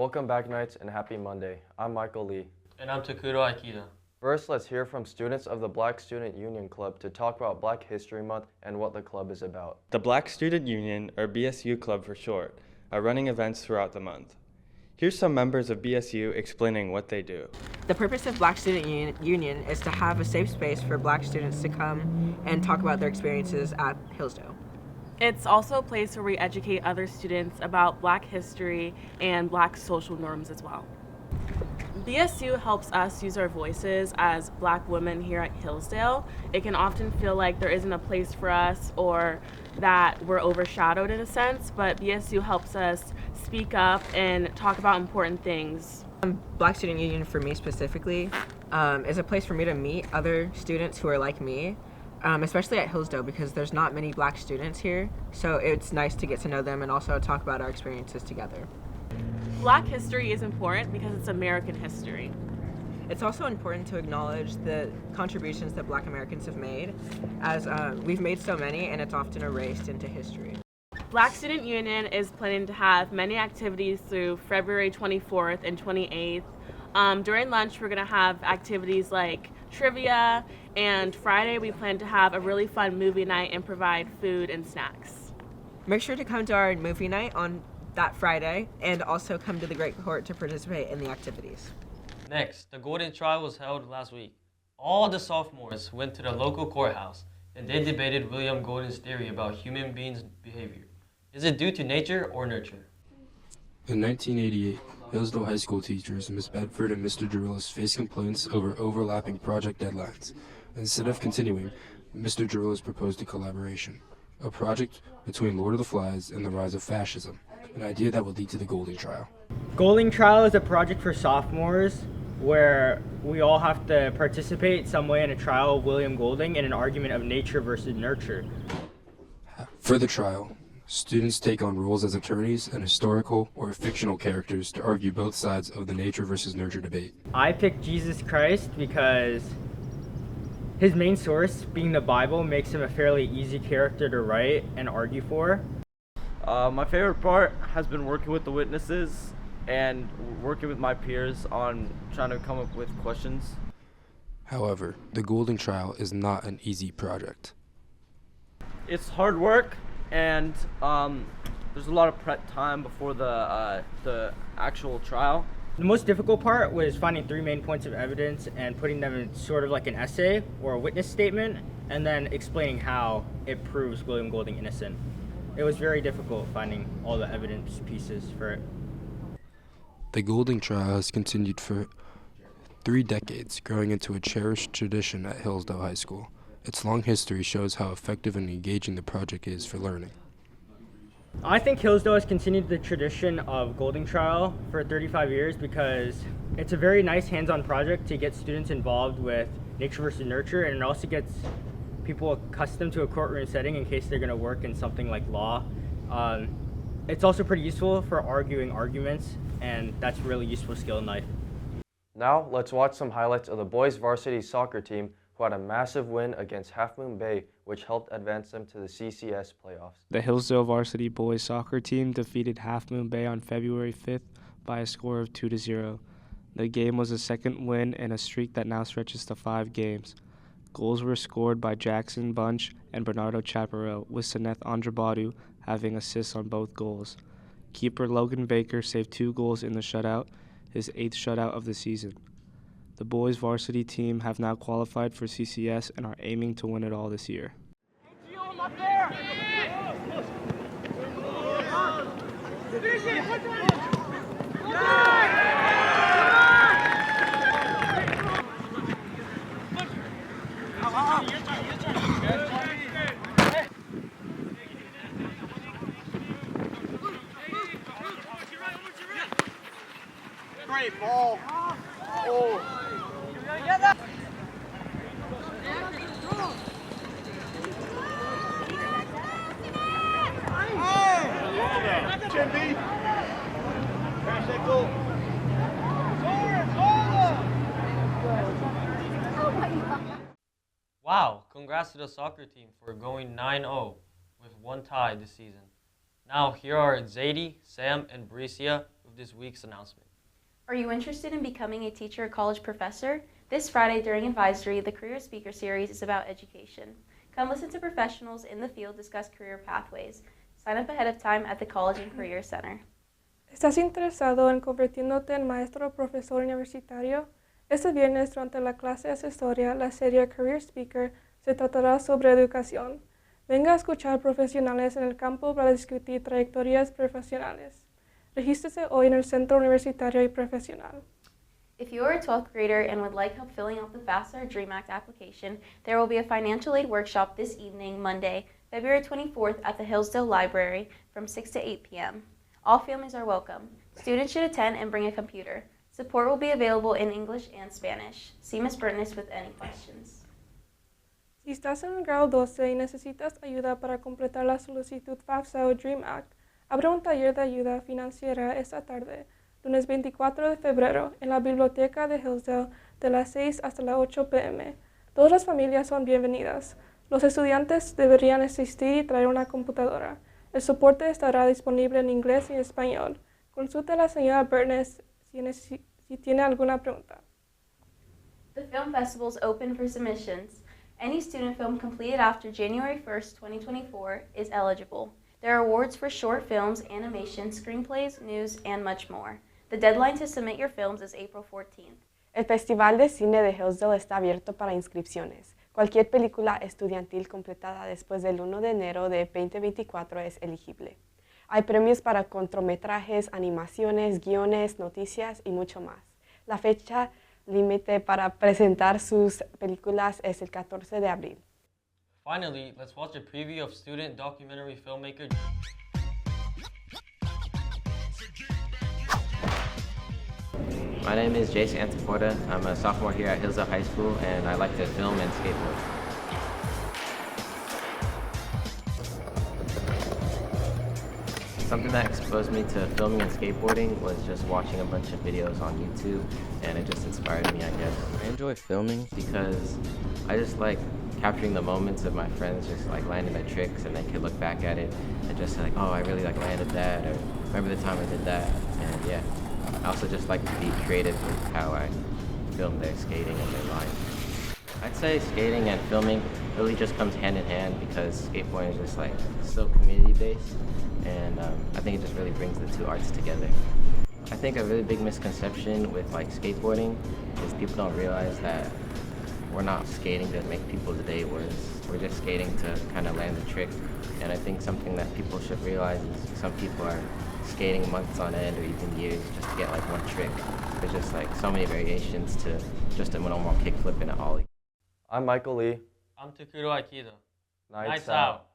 Welcome back, Knights, and happy Monday. I'm Michael Lee. And I'm Takuro Aikida. First, let's hear from students of the Black Student Union Club to talk about Black History Month and what the club is about. The Black Student Union, or BSU Club for short, are running events throughout the month. Here's some members of BSU explaining what they do. The purpose of Black Student Union is to have a safe space for Black students to come and talk about their experiences at Hillsdale. It's also a place where we educate other students about Black history and Black social norms as well. BSU helps us use our voices as Black women here at Hillsdale. It can often feel like there isn't a place for us or that we're overshadowed in a sense, but BSU helps us speak up and talk about important things. Black Student Union, for me specifically, is a place for me to meet other students who are like me, especially at Hillsdale because there's not many Black students here, so it's nice to get to know them and also talk about our experiences together. Black history is important because it's American history. It's also important to acknowledge the contributions that Black Americans have made, as we've made so many and it's often erased into history. Black Student Union is planning to have many activities through February 24th and 28th. During lunch, we're going to have activities like trivia, and Friday we plan to have a really fun movie night and provide food and snacks. Make sure to come to our movie night on that Friday, and also come to the Great Court to participate in the activities. Next, the Golden Trial was held last week. All the sophomores went to the local courthouse and they debated William Golden's theory about human beings' behavior. Is it due to nature or nurture? In 1988, Hillsdale High School teachers Ms. Bedford and Mr. Drillis faced complaints over overlapping project deadlines. Instead of continuing, Mr. Drillis proposed a collaboration, a project between Lord of the Flies and the rise of fascism, an idea that would lead to the Golden Trial. Golden Trial is a project for sophomores where we all have to participate some way in a trial of William Golding in an argument of nature versus nurture. For the trial, students take on roles as attorneys and historical or fictional characters to argue both sides of the nature versus nurture debate. I picked Jesus Christ because his main source, being the Bible, makes him a fairly easy character to write and argue for. My favorite part has been working with the witnesses and working with my peers on trying to come up with questions. However, the Golden Trial is not an easy project. It's hard work, and there's a lot of prep time before the actual trial. The most difficult part was finding 3 main points of evidence and putting them in sort of like an essay or a witness statement, and then explaining how it proves William Golding innocent. It was very difficult finding all the evidence pieces for it. The Golden Trial has continued for 3 decades, growing into a cherished tradition at Hillsdale High School. Its long history shows how effective and engaging the project is for learning. I think Hillsdale has continued the tradition of Golden Trial for 35 years because it's a very nice hands-on project to get students involved with nature versus nurture, and it also gets people accustomed to a courtroom setting in case they're going to work in something like law. It's also pretty useful for arguing arguments, and that's a really useful skill in life. Now, let's watch some highlights of the boys varsity soccer team who had a massive win against Half Moon Bay, which helped advance them to the CCS playoffs. The Hillsdale varsity boys soccer team defeated Half Moon Bay on February 5th by a score of 2-0. The game was a second win in a streak that now stretches to 5 games. Goals were scored by Jackson Bunch and Bernardo Chaparral, with Saneth Andrabadu having assists on both goals. Keeper Logan Baker saved 2 goals in the shutout, his 8th shutout of the season. The boys varsity team have now qualified for CCS and are aiming to win it all this year. Great ball. Oh. Wow, congrats to the soccer team for going 9-0 with 1 tie this season. Now here are Zadie, Sam, and Bricia with this week's announcement. Are you interested in becoming a teacher or college professor? This Friday during Advisory, the Career Speaker Series is about education. Come listen to professionals in the field discuss career pathways. Sign up ahead of time at the College and Career Center. ¿Estás interesado en convirtiéndote en maestro o profesor universitario? Este viernes durante la clase asesoria, la serie Career Speaker se tratará sobre educación. Venga a escuchar profesionales en el campo para discutir trayectorias profesionales. Regístrese hoy en el Centro Universitario y Profesional. If you are a 12th grader and would like help filling out the FAFSA or DREAM Act application, there will be a financial aid workshop this evening, Monday, February 24th at the Hillsdale Library from 6 to 8 p.m. All families are welcome. Students should attend and bring a computer. Support will be available in English and Spanish. See Ms. Burtness with any questions. Si estás en el grado 12 y necesitas ayuda para completar la solicitud FAFSA o DREAM Act, habrá un taller de ayuda financiera esta tarde, lunes 24 de febrero, en la biblioteca de Hillsdale de las 6 hasta las 8 p.m. Todas las familias son bienvenidas. Los estudiantes deberían asistir y traer una computadora. El soporte estará disponible en inglés y español. Consulte a la señora Burtness si tiene alguna pregunta. The film festival is open for submissions. Any student film completed after January 1st, 2024 is eligible. There are awards for short films, animation, screenplays, news, and much more. The deadline to submit your films is April 14th. El Festival de Cine de Hillsdale está abierto para inscripciones. Cualquier película estudiantil completada después del 1 de enero de 2024 es elegible. Hay premios para cortometrajes, animaciones, guiones, noticias y mucho más. La fecha límite para presentar sus películas es el 14 de abril. Finally, let's watch a preview of student documentary filmmaker. My name is Jason Antiporta. I'm a sophomore here at Hillsdale High School, and I like to film and skateboard. Something that exposed me to filming and skateboarding was just watching a bunch of videos on YouTube, and it just inspired me, I guess. I enjoy filming because I just like capturing the moments of my friends just like landing their tricks, and they could look back at it and just say like, oh, I really like landed that, or remember the time I did that, and yeah. I also just like to be creative with how I film their skating and their lines. I'd say skating and filming really just comes hand in hand because skateboarding is just like so community based, and I think it just really brings the two arts together. I think a really big misconception with like skateboarding is people don't realize that we're not skating to make people's day worse. We're just skating to kind of land the trick, and I think something that people should realize is some people are skating months on end or even years just to get like one trick. There's just like so many variations to just a normal kickflip and an ollie. I'm Michael Lee. I'm Takuro Aikido. Nights out.